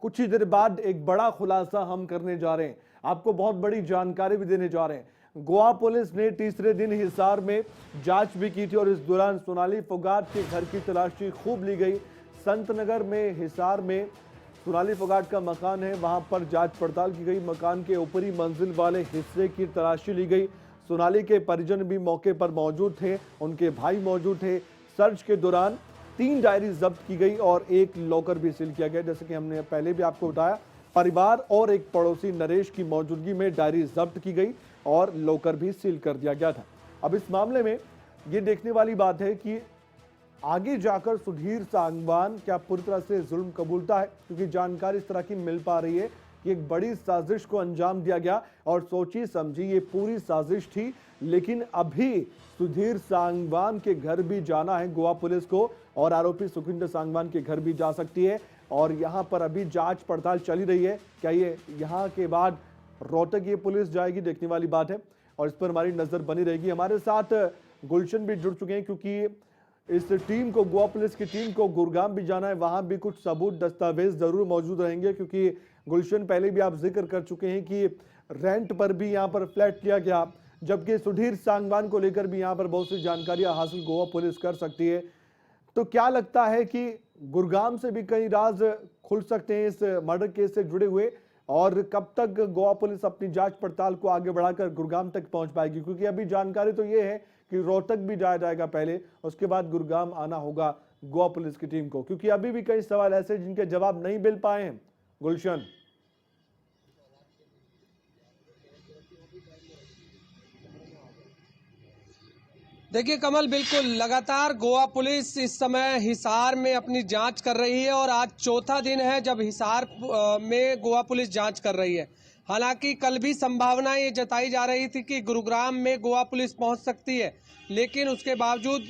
कुछ ही देर बाद एक बड़ा खुलासा हम करने जा रहे हैं, आपको बहुत बड़ी जानकारी भी देने जा रहे हैं। गोवा पुलिस ने तीसरे दिन हिसार में जांच भी की थी और इस दौरान सोनाली फोगाट के घर की तलाशी खूब ली गई। संतनगर में हिसार में सोनाली फोगाट का मकान है, वहां पर जांच पड़ताल की गई। मकान के ऊपरी मंजिल वाले हिस्से की तलाशी ली गई। सोनाली के परिजन भी मौके पर मौजूद थे, उनके भाई मौजूद थे। सर्च के दौरान 3 डायरी जब्त की गई और एक लॉकर भी सील किया गया। जैसे कि हमने पहले भी आपको बताया, परिवार और एक पड़ोसी नरेश की मौजूदगी में डायरी जब्त की गई और लॉकर भी सील कर दिया गया था। अब इस मामले में ये देखने वाली बात है कि आगे जाकर सुधीर सांगवान क्या पूरी तरह से जुल्म कबूलता है, क्योंकि जानकारी इस तरह की मिल पा रही है कि एक बड़ी साजिश को अंजाम दिया गया और सोची समझी ये पूरी साजिश थी। लेकिन अभी सुधीर सांगवान के घर भी जाना है गोवा पुलिस को और आरोपी सुखविंदर सांगवान के घर भी जा सकती है और यहां पर अभी जांच पड़ताल चली रही है। क्या ये यहां के बाद रोहतक ये पुलिस जाएगी, देखने वाली बात है और इस पर हमारी नजर बनी रहेगी। हमारे साथ गुलशन भी जुड़ चुके हैं, क्योंकि इस टीम को, गोवा पुलिस की टीम को गुड़गांव भी जाना है, वहां भी कुछ सबूत दस्तावेज जरूर मौजूद रहेंगे, क्योंकि गुलशन पहले भी आप जिक्र कर चुके हैं कि रेंट पर भी यहां पर फ्लैट लिया गया, जबकि सुधीर सांगवान को लेकर भी यहां पर बहुत सी जानकारियां हासिल गोवा पुलिस कर सकती है। तो क्या लगता है कि गुड़गांव से भी कई राज खुल सकते हैं इस मर्डर केस से जुड़े हुए, और कब तक गोवा पुलिस अपनी जांच पड़ताल को आगे बढ़ाकर गुड़गांव तक पहुंच पाएगी? क्योंकि अभी जानकारी तो ये है कि रोहतक भी जाया जाएगा पहले, उसके बाद गुड़गांव आना होगा गोवा पुलिस की टीम को, क्योंकि अभी भी कई सवाल ऐसे जिनके जवाब नहीं मिल पाए हैं। गुलशन, देखिए कमल, बिल्कुल लगातार गोवा पुलिस इस समय हिसार में अपनी जांच कर रही है और आज चौथा दिन है जब हिसार में गोवा पुलिस जांच कर रही है। हालांकि कल भी संभावना ये जताई जा रही थी कि गुरुग्राम में गोवा पुलिस पहुंच सकती है, लेकिन उसके बावजूद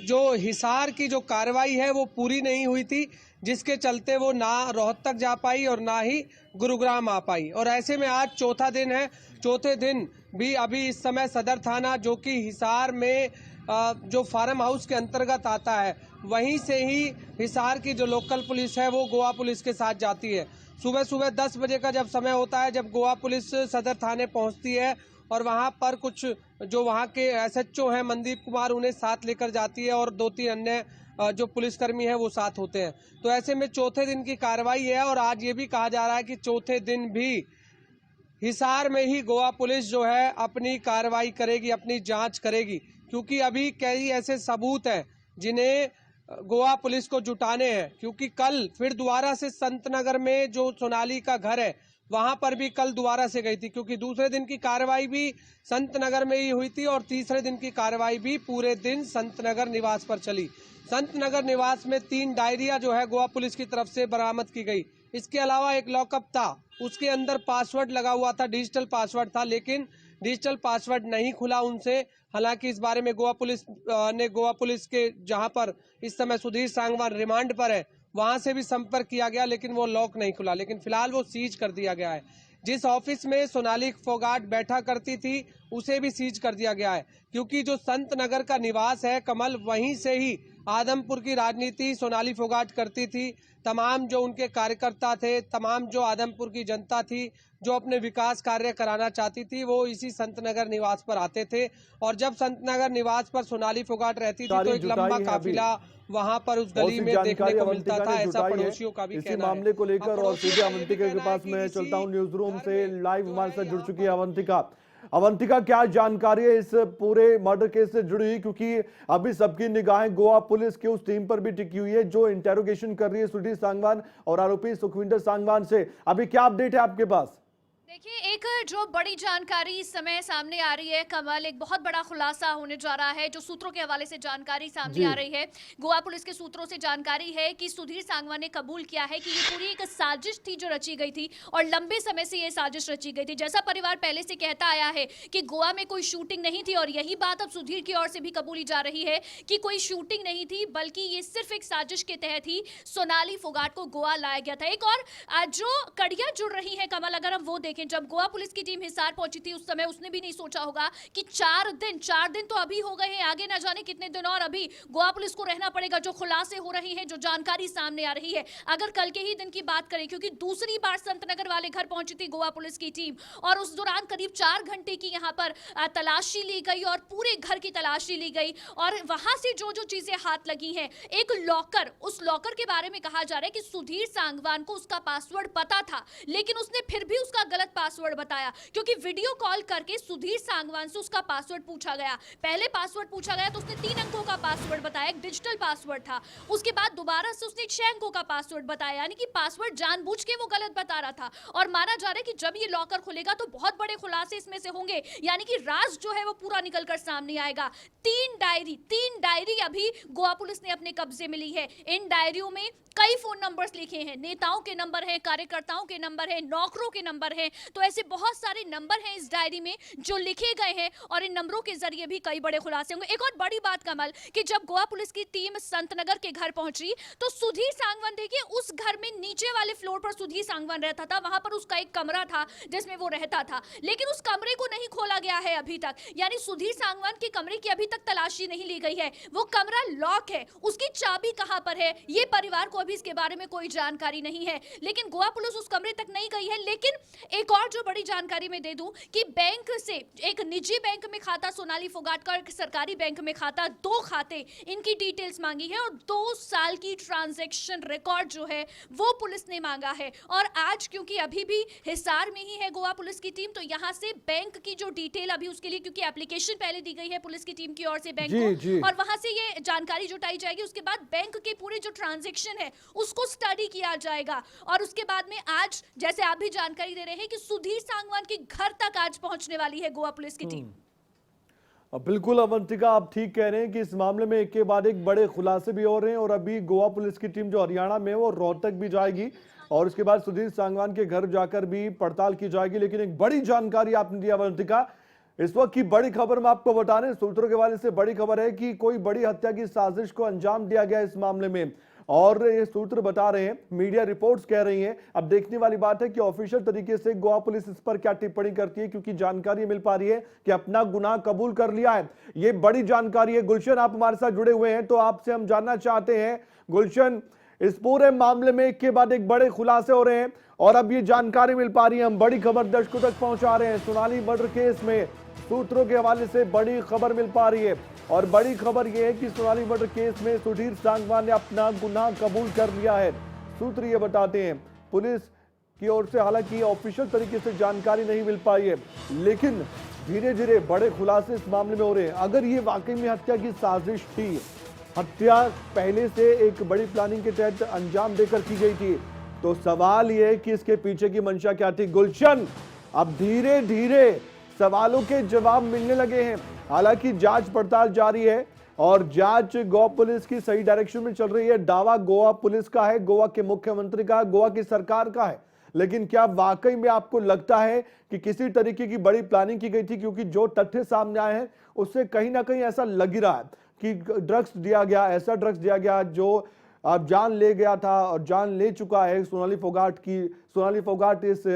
जो हिसार की जो कार्रवाई है वो पूरी नहीं हुई थी, जिसके चलते वो ना रोहतक जा पाई और ना ही गुरुग्राम आ पाई। और ऐसे में आज चौथा दिन है, चौथे दिन भी अभी इस समय सदर थाना जो कि हिसार में जो फार्म हाउस के अंतर्गत आता है, वहीं से ही हिसार की जो लोकल पुलिस है वो गोवा पुलिस के साथ जाती है। सुबह सुबह 10 बजे का जब समय होता है, जब गोवा पुलिस सदर थाने पहुंचती है और वहां पर कुछ जो वहां के एसएचओ हैं मनदीप कुमार, उन्हें साथ लेकर जाती है और 2-3 अन्य जो पुलिसकर्मी है वो साथ होते हैं। तो ऐसे में चौथे दिन की कार्रवाई है और आज ये भी कहा जा रहा है कि चौथे दिन भी हिसार में ही गोवा पुलिस जो है अपनी कार्रवाई करेगी, अपनी जांच करेगी, क्योंकि अभी कई ऐसे सबूत हैं जिन्हें गोवा पुलिस को जुटाने हैं। क्योंकि कल फिर दोबारा से संतनगर में जो सोनाली का घर है वहां पर भी कल दोबारा से गई थी, क्योंकि दूसरे दिन की कार्रवाई भी संतनगर में ही हुई थी और तीसरे दिन की कार्रवाई भी पूरे दिन संतनगर निवास पर चली। संतनगर निवास में 3 डायरिया जो है गोवा पुलिस की तरफ से बरामद की गई। इसके अलावा एक लॉकअप था, उसके अंदर पासवर्ड लगा हुआ था, डिजिटल पासवर्ड था, लेकिन डिजिटल पासवर्ड नहीं खुला उनसे। हालांकि इस बारे में गोवा पुलिस के जहां पर इस समय सुधीर सांगवान रिमांड पर है, वहां से भी संपर्क किया गया, लेकिन वो लॉक नहीं खुला। लेकिन फिलहाल वो सीज कर दिया गया है। जिस ऑफिस में सोनाली फोगाट बैठा करती थी उसे भी सीज कर दिया गया है, क्योंकि जो संत नगर का निवास है कमल, वहीं से ही आदमपुर की राजनीति सोनाली फोगाट करती थी। तमाम जो उनके कार्यकर्ता थे, तमाम जो आदमपुर की जनता थी जो अपने विकास कार्य कराना चाहती थी, वो इसी संतनगर निवास पर आते थे। और जब संतनगर निवास पर सोनाली फोगाट रहती थी तो एक लंबा काफिला वहां पर उस गली में देखने को मिलता था, ऐसा पड़ोसियों का भी कहना है। इसी मामले को लेकर और सीधे अवंतिका के पास मैं चलता हूं। न्यूज रूम से लाइव हमारे साथ जुड़ चुकी है अवंतिका। अवंतिका, क्या जानकारी है इस पूरे मर्डर केस से जुड़ी हुई, क्योंकि अभी सबकी निगाहें गोवा पुलिस की उस टीम पर भी टिकी हुई है जो इंटेरोगेशन कर रही है सुधीर सांगवान और आरोपी सुखविंदर सांगवान से। अभी क्या अपडेट है आपके पास? देखिए, एक जो बड़ी जानकारी इस समय सामने आ रही है कमल, एक बहुत बड़ा खुलासा होने जा रहा है, जो सूत्रों के हवाले से जानकारी सामने आ रही है। गोवा पुलिस के सूत्रों से जानकारी है कि सुधीर सांगवान ने कबूल किया है कि ये पूरी एक साजिश थी जो रची गई थी और लंबे समय से ये साजिश रची गई थी। जैसा परिवार पहले से कहता आया है कि गोवा में कोई शूटिंग नहीं थी, और यही बात अब सुधीर की ओर से भी कबूली जा रही है कि कोई शूटिंग नहीं थी, बल्कि ये सिर्फ एक साजिश के तहत ही सोनाली फोगाट को गोवा लाया गया था। एक और जो कड़ियां जुड़ रही है कमल, अगर हम वो देखें, लेकिन जब गोवा पुलिस की टीम हिसार पहुंची थी उस समय उसने भी नहीं सोचा होगा कि 4 दिन तो अभी हो गए हैं, आगे ना जाने कितने दिन और अभी गोवा पुलिस को रहना पड़ेगा। जो खुलासे हो रहे हैं, जो जानकारी सामने आ रही है, अगर कल के ही दिन की बात करें, क्योंकि दूसरी बार संतनगर वाले घर पहुंची थी गोवा पुलिस की टीम और उस दौरान करीब 4 घंटे की यहां पर तलाशी ली गई और पूरे घर की तलाशी ली गई और वहां से जो जो चीजें हाथ लगी हैं, एक लॉकर, उस लॉकर के बारे में कहा जा रहा है कि सुधीर सांगवान को उसका पासवर्ड पता था, लेकिन उसने फिर भी उसका गलत पासवर्ड बताया, क्योंकि वीडियो कॉल करके सुधीर सांगवान से उसका पासवर्ड पूछा गया। पहले पासवर्ड पूछा गया तो उसने 3 अंकों का पासवर्ड बताया, एक डिजिटल पासवर्ड था। उसके बाद दोबारा से उसने 6 अंकों का पासवर्ड बताया, यानी कि पासवर्ड जानबूझ के वो गलत बता रहा था। और माना जा रहा है कि जब ये लॉकर खुलेगा तो बहुत बड़े खुलासे इसमें से होंगे, यानी कि राज जो है वो पूरा निकलकर सामने आएगा। 3 डायरी अभी गोवा पुलिस ने अपने कब्जे में ली है। इन डायरियों में कई फोन नंबर्स लिखे हैं, नेताओं के नंबर हैं, कार्यकर्ताओं के नंबर हैं, नौकरों के नंबर हैं, तो ऐसे बहुत सारे नंबर हैं इस डायरी में जो लिखे गए हैं और इन नंबरों के जरिए भी कई बड़े खुलासे होंगे। एक और बड़ी बात कमल, कि जब गोवा पुलिस की टीम संतनगर के घर पहुंची तो सुधीर सांगवान, देखिए उस घर में नीचे वाले फ्लोर पर सुधीर सांगवान रहता था, वहां पर उसका एक कमरा था जिसमें वो रहता था, लेकिन उस कमरे को नहीं खोला गया है अभी तक, यानी सुधीर सांगवान के कमरे की अभी तक तलाशी नहीं ली गई है। वो कमरा लॉक है, उसकी चाबी कहां पर है ये परिवार को अभी इसके बारे में कोई जानकारी नहीं है, लेकिन गोवा पुलिस उस कमरे तक नहीं गई है। लेकिन एक और जो बड़ी जानकारी मैं दे दूं कि बैंक से, एक निजी बैंक में खाता सोनाली फोगाट का, एक सरकारी बैंक में खाता, 2 खाते, इनकी डिटेल्स मांगी है और 2 साल की ट्रांजैक्शन रिकॉर्ड जो है वो पुलिस ने मांगा है। और आज क्योंकि अभी भी हिसार में ही है गोवा पुलिस की टीम, तो यहां से बैंक की जो डिटेल अभी उसके लिए, क्योंकि एप्लीकेशन पहले दी गई है पुलिस की टीम की ओर से बैंक को, और वहां से ये जानकारी जुटाई जाएगी। उसके बाद बैंक के पूरे जो ट्रांजैक्शन है उसको स्टडी किया जाएगा और उसके बाद में आज, जैसे आप भी जानकारी दे रहे हैं कि सुधीर सांगवान के घर तक आज पहुंचने वाली है गोवा पुलिस की टीम। बिल्कुल अवंतिका, आप ठीक कह रहे हैं कि इस मामले में एक के बाद एक बड़े खुलासे भी हो रहे हैं और अभी गोवा पुलिस की टीम जो हरियाणा में है वो रोहतक भी जाएगी और उसके बाद सुधीर सांगवान के घर जाकर भी पड़ताल की जाएगी। लेकिन एक बड़ी जानकारी आपने दी अवंतिका, इस वक्त की बड़ी खबर मैं आपको बता रहे हैं, सूत्रों के हवाले से बड़ी खबर है कि कोई बड़ी हत्या की साजिश को अंजाम दिया गया इस मामले में और ये सूत्र बता रहे हैं, मीडिया रिपोर्ट्स कह रही हैं। अब देखने वाली बात है कि ऑफिशियल तरीके से गोवा पुलिस इस पर क्या टिप्पणी करती है, क्योंकि जानकारी मिल पा रही है कि अपना गुनाह कबूल कर लिया है। ये बड़ी जानकारी है। गुलशन, आप हमारे साथ जुड़े हुए हैं, तो आपसे हम जानना चाहते हैं गुलशन, इस पूरे मामले में एक के बाद एक बड़े खुलासे हो रहे हैं और अब ये जानकारी मिल पा रही है, हम बड़ी खबर दर्शकों तक पहुंचा रहे हैं। सोनाली मर्डर केस में सूत्रों के हवाले से बड़ी खबर मिल पा रही है और बड़ी खबर यह है कि सोनाली मर्डर केस में सुधीर सांगवान ने अपना गुनाह कबूल कर लिया है। सूत्र ये बताते हैं, पुलिस की ओर से हालांकि ऑफिशियल तरीके से जानकारी नहीं मिल पाई है, लेकिन धीरे धीरे बड़े खुलासे इस मामले में हो रहे हैं। अगर ये वाकई में हत्या की साजिश थी, हत्या पहले से एक बड़ी प्लानिंग के तहत अंजाम देकर की गई थी, तो सवाल यह है कि इसके पीछे की मंशा क्या थी। गुलशन, अब धीरे धीरे सवालों के जवाब मिलने लगे हैं। हालांकि जांच पड़ताल जारी है और जांच गोवा पुलिस की सही डायरेक्शन में चल रही है। दावा गोवा पुलिस का है, गोवा के मुख्यमंत्री का, गोवा की सरकार का है, लेकिन क्या वाकई में आपको लगता है कि किसी तरीके की बड़ी प्लानिंग की गई थी? क्योंकि जो तथ्य सामने आए हैं उससे कहीं ना कहीं ऐसा लग रहा है कि ड्रग्स दिया गया, ऐसा ड्रग्स दिया गया जो जान ले गया था और जान ले चुका है सोनाली फोगाट की। सोनाली फोगाट इस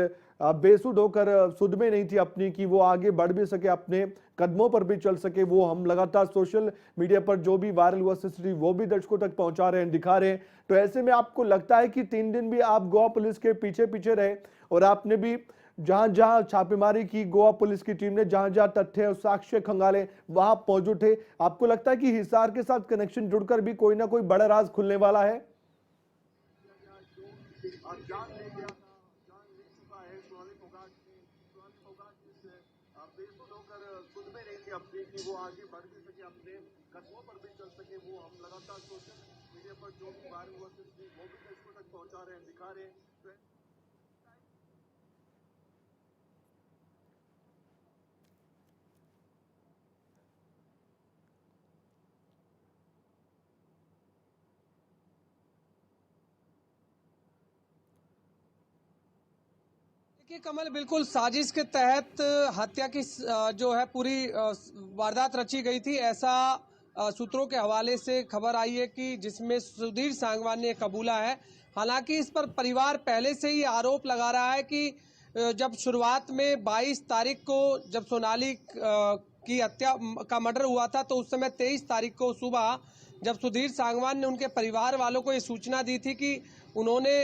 बेसुध होकर सुध में नहीं थी अपनी, कि वो आगे बढ़ भी सके, अपने कदमों पर भी चल सके। वो हम लगातार सोशल मीडिया पर जो भी वायरल हुआ सीसीटीवी वो भी दर्शकों तक पहुंचा रहे हैं, दिखा रहे हैं। तो ऐसे में आपको लगता है कि 3 दिन भी आप गोवा पुलिस के पीछे पीछे रहे और आपने भी जहां जहां छापेमारी की गोवा पुलिस की टीम ने, जहां जहां तथ्य और साक्ष्य खंगाले वहां मौजूद थे, आपको लगता है कि हिसार के साथ कनेक्शन जुड़कर भी कोई ना कोई बड़ा राज खुलने वाला है? वो आगे बढ़ भी सके, अपने कदमों पर भी चल सके। वो हम लगातार सोशल मीडिया पर जो भी वायरल हुआ वो भी दर्शकों तक पहुंचा रहे हैं, दिखा रहे हैं। देखिए कमल, बिल्कुल साजिश के तहत हत्या की जो है पूरी वारदात रची गई थी, ऐसा सूत्रों के हवाले से खबर आई है कि जिसमें सुधीर सांगवान ने कबूला है। हालांकि इस पर परिवार पहले से ही आरोप लगा रहा है कि जब शुरुआत में 22 तारीख को जब सोनाली की हत्या का मर्डर हुआ था, तो उस समय 23 तारीख को सुबह जब सुधीर सांगवान ने उनके परिवार वालों को ये सूचना दी थी कि उन्होंने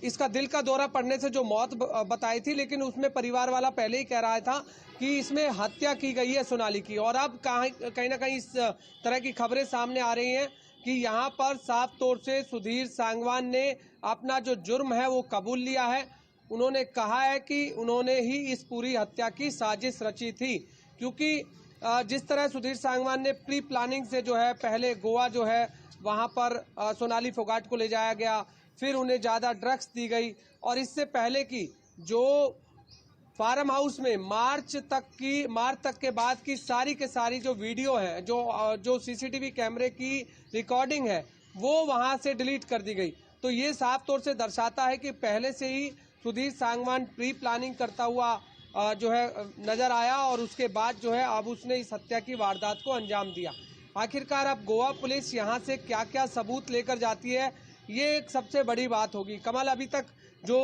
इसका दिल का दौरा पड़ने से जो मौत बताई थी, लेकिन उसमें परिवार वाला पहले ही कह रहा था कि इसमें हत्या की गई है सोनाली की। और अब कहीं ना कहीं इस तरह की खबरें सामने आ रही हैं कि यहाँ पर साफ तौर से सुधीर सांगवान ने अपना जो जुर्म है वो कबूल लिया है। उन्होंने कहा है कि उन्होंने ही इस पूरी हत्या की साजिश रची थी, क्योंकि जिस तरह सुधीर सांगवान ने प्री प्लानिंग से जो है पहले गोवा जो है वहाँ पर सोनाली फोगाट को ले जाया गया, फिर उन्हें ज़्यादा ड्रग्स दी गई, और इससे पहले की जो फार्म हाउस में मार्च तक के बाद की सारी के सारी जो वीडियो है, जो सीसीटीवी कैमरे की रिकॉर्डिंग है, वो वहां से डिलीट कर दी गई। तो ये साफ तौर से दर्शाता है कि पहले से ही सुधीर सांगवान प्री प्लानिंग करता हुआ जो है नजर आया, और उसके बाद जो है अब उसने इस हत्या की वारदात को अंजाम दिया। आखिरकार अब गोवा पुलिस यहाँ से क्या क्या सबूत लेकर जाती है, ये एक सबसे बड़ी बात होगी। कमल, अभी तक जो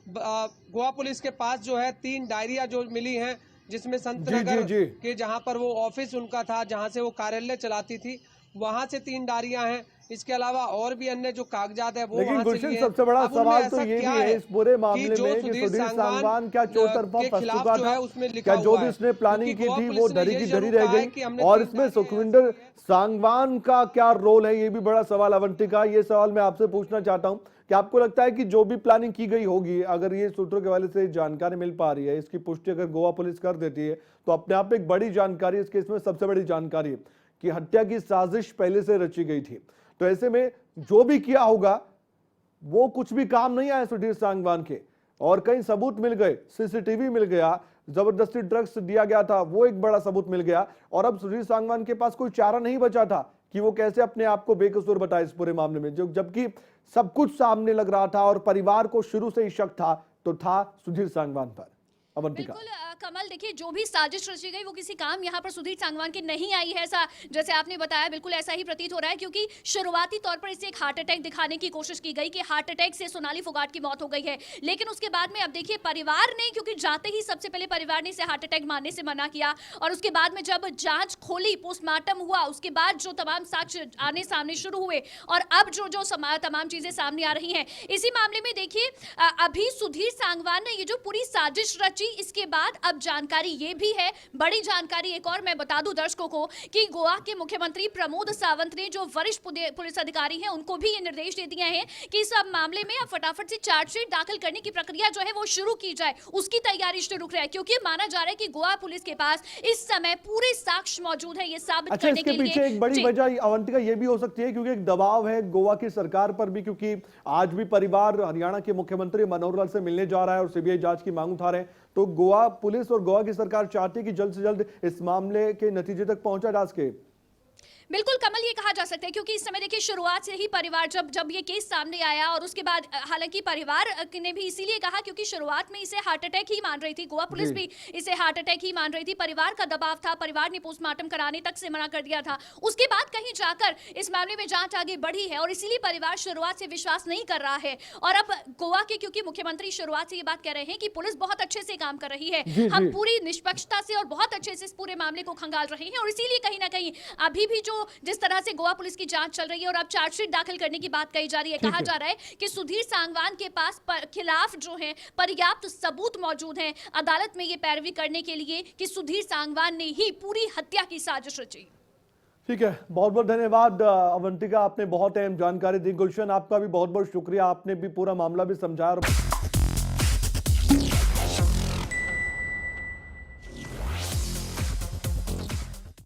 गोवा पुलिस के पास जो है 3 डायरिया जो मिली हैं, जिसमें संत नगर के जहां पर वो ऑफिस उनका था, जहां से वो कार्यालय चलाती थी, वहां से 3 डायरियां हैं। इसके अलावा और भी अन्य जो कागजात है वो वहां से लिए। सबसे बड़ा सवाल तो ये भी है इस पूरे मामले में कि सुधीर सांगवान क्या चौतरफा फंस चुका था, क्या जो भी उसने प्लानिंग की थी वो डरी की डरी रह गई, और इसमें सुखविंदर सांगवान का क्या रोल है, ये भी बड़ा सवाल। अवंतिका, ये सवाल मैं आपसे पूछना चाहता हूं कि आपको लगता है कि जो भी प्लानिंग की गई होगी, अगर ये सूत्रों के हवाले से जानकारी मिल पा रही है, इसकी पुष्टि अगर गोवा पुलिस कर देती है, तो अपने आप में एक बड़ी जानकारी, इस केस में सबसे बड़ी जानकारी है कि हत्या की साजिश पहले से रची गई थी। तो ऐसे में जो भी किया होगा वो कुछ भी काम नहीं आया सुधीर सांगवान के, और कई सबूत मिल गए, सीसीटीवी मिल गया, जबरदस्ती ड्रग्स दिया गया था वो एक बड़ा सबूत मिल गया, और अब सुधीर सांगवान के पास कोई चारा नहीं बचा था कि वो कैसे अपने आप को बेकसूर बताए इस पूरे मामले में, जो जबकि सब कुछ सामने लग रहा था और परिवार को शुरू से ही शक था, तो था सुधीर सांगवान पर। अवंतिका, बिल्कुल कमल, देखिए जो भी साजिश रची गई वो किसी काम यहाँ पर सुधीर सांगवान की नहीं आई है, ऐसा जैसे आपने बताया बिल्कुल ऐसा ही प्रतीत हो रहा है, क्योंकि शुरुआती तौर पर इसे एक हार्ट अटैक दिखाने की कोशिश की गई कि हार्ट अटैक से सोनाली फोगाट की मौत हो गई है, लेकिन उसके बाद में अब देखिए परिवार ने, क्योंकि जाते ही सबसे पहले परिवार ने इसे हार्ट अटैक मानने से मना किया, और उसके बाद में जब जांच खोली, पोस्टमार्टम हुआ, उसके बाद जो तमाम साक्ष्य आने सामने शुरू हुए, और अब जो तमाम चीजें सामने आ रही हैं, इसी मामले में देखिए अभी सुधीर सांगवान ने ये जो पूरी साजिश रची, इसके बाद अब जानकारी ये भी है, बड़ी जानकारी एक और मैं बता दूं दर्शकों को, कि गोवा के मुख्यमंत्री प्रमोद सावंत ने, जो वरिष्ठ पुलिस अधिकारी हैं, उनको भी ये निर्देश दे दिए हैं कि इस मामले में अब फटाफट से चार्जशीट दाखिल करने की प्रक्रिया जो है वो शुरू की जाए, उसकी तैयारी शुरू है, क्योंकि माना जा रहा है कि गोवा पुलिस के पास इस समय पूरे साक्ष्य मौजूद है ये साबित करने के लिए। पीछे एक बड़ी वजह अवंतिका ये भी हो सकती है, क्योंकि एक दबाव है गोवा की सरकार पर भी, क्योंकि आज भी परिवार हरियाणा के मुख्यमंत्री मनोहर लाल से मिलने जा रहा है और सीबीआई जांच की मांग उठा रहे हैं, तो गोवा पुलिस और गोवा की सरकार चाहती है कि जल्द से जल्द इस मामले के नतीजे तक पहुंचा जा सके। बिल्कुल कमल, ये कहा जा सकता है, क्योंकि इस समय देखिए शुरुआत से ही परिवार जब ये केस सामने आया, और उसके बाद हालांकि परिवार ने भी इसीलिए कहा क्योंकि शुरुआत में इसे हार्ट अटैक ही मान रही थी, गोवा पुलिस भी इसे हार्ट अटैक ही मान रही थी, परिवार का दबाव था, परिवार ने पोस्टमार्टम कराने तक से मना कर दिया था, उसके बाद कहीं जाकर इस मामले में जांच आगे बढ़ी है, और इसीलिए परिवार शुरुआत से विश्वास नहीं कर रहा है, और अब गोवा के क्योंकि मुख्यमंत्री शुरुआत से ये बात कह रहे हैं कि पुलिस बहुत अच्छे से काम कर रही है, हम पूरी निष्पक्षता से और बहुत अच्छे से इस पूरे मामले को खंगाल रहे हैं, और इसीलिए कहीं ना कहीं अभी भी जिस तरह से गोवा पुलिस की जांच चल रही है और अब चार्जशीट दाखिल करने की बात कही जा रही है, कहा जा रहा है कि सुधीर सांगवान के पास खिलाफ जो है पर्याप्त सबूत मौजूद हैं अदालत में ये पैरवी करने के लिए कि सुधीर सांगवान ने ही पूरी हत्या की साजिश रची। ठीक है, बहुत बहुत धन्यवाद अवंतिका, आपने बहुत अहम जानकारी दी। गुलशन, आपका भी बहुत बहुत शुक्रिया, आपने भी पूरा मामला भी समझाया।